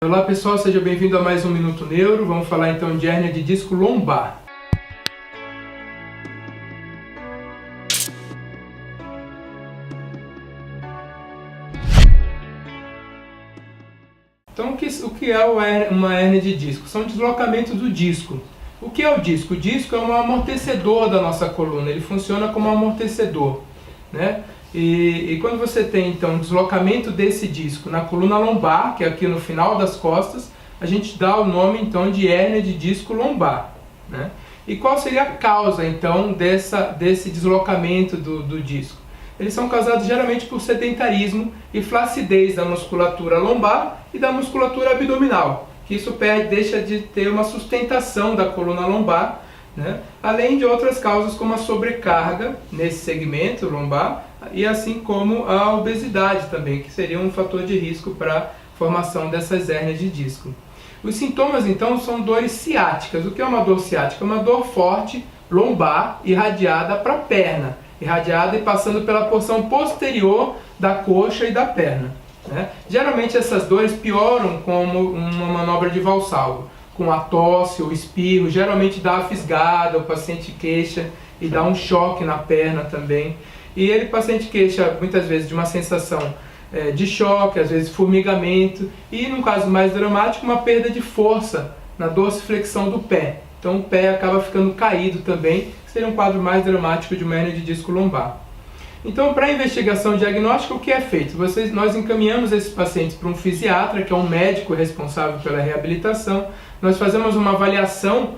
Olá pessoal, seja bem-vindo a mais um Minuto Neuro. Vamos falar então de hérnia de disco lombar. Então o que é uma hérnia de disco? São deslocamentos do disco. O que é o disco? O disco é um amortecedor da nossa coluna, ele funciona como um amortecedor, né? E quando você tem então um deslocamento desse disco na coluna lombar, que é aqui no final das costas, a gente dá o nome então de hérnia de disco lombar, né? E qual seria a causa então desse deslocamento do disco? Eles são causados geralmente por sedentarismo e flacidez da musculatura lombar e da musculatura abdominal, que isso deixa de ter uma sustentação da coluna lombar, né? Além de outras causas como a sobrecarga nesse segmento lombar e assim como a obesidade também, que seria um fator de risco para a formação dessas hérnias de disco. Os sintomas então são dores ciáticas. O que é uma dor ciática? É uma dor forte lombar irradiada para a perna, irradiada e passando pela porção posterior da coxa e da perna, né? Geralmente essas dores pioram como uma manobra de Valsalva, com a tosse ou espirro, geralmente dá a fisgada, o paciente queixa e dá um choque na perna também. E o paciente queixa muitas vezes de uma sensação de choque, às vezes formigamento e, num caso mais dramático, uma perda de força na dorsiflexão do pé. Então o pé acaba ficando caído também, que seria um quadro mais dramático de uma hérnia de disco lombar. Então, para a investigação diagnóstica, o que é feito? Nós encaminhamos esses pacientes para um fisiatra, que é um médico responsável pela reabilitação. Nós fazemos uma avaliação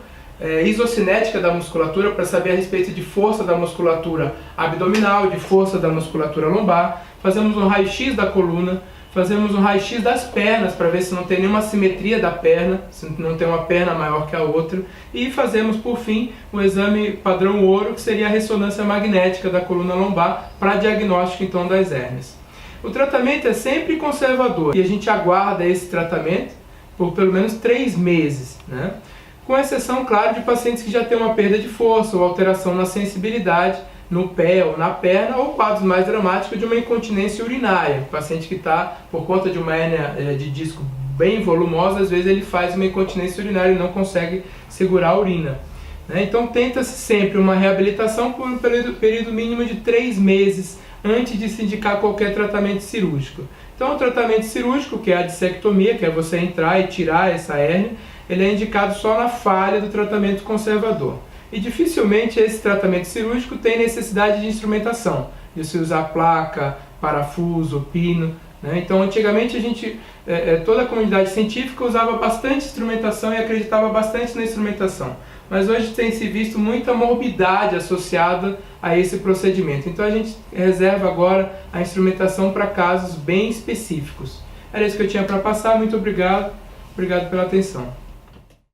isocinética da musculatura para saber a respeito de força da musculatura abdominal, de força da musculatura lombar. Fazemos um raio-x da coluna, fazemos um raio-x das pernas para ver se não tem nenhuma simetria da perna, se não tem uma perna maior que a outra. E fazemos, por fim, o exame padrão ouro, que seria a ressonância magnética da coluna lombar para diagnóstico então das hérnias. O tratamento é sempre conservador e a gente aguarda esse tratamento por pelo menos 3 meses, né? Com exceção, claro, de pacientes que já têm uma perda de força ou alteração na sensibilidade no pé ou na perna, ou quadros mais dramáticos de uma incontinência urinária. O paciente que está, por conta de uma hérnia de disco bem volumosa, às vezes ele faz uma incontinência urinária e não consegue segurar a urina, né? Então tenta-se sempre uma reabilitação por um período mínimo de 3 meses antes de se indicar qualquer tratamento cirúrgico. Então o tratamento cirúrgico, que é a dissectomia, que é você entrar e tirar essa hérnia, ele é indicado só na falha do tratamento conservador. E dificilmente esse tratamento cirúrgico tem necessidade de instrumentação, de se usar placa, parafuso, pino, né? Então antigamente toda a comunidade científica usava bastante instrumentação e acreditava bastante na instrumentação. Mas hoje tem se visto muita morbidade associada a esse procedimento. Então a gente reserva agora a instrumentação para casos bem específicos. Era isso que eu tinha para passar, muito obrigado. Obrigado pela atenção.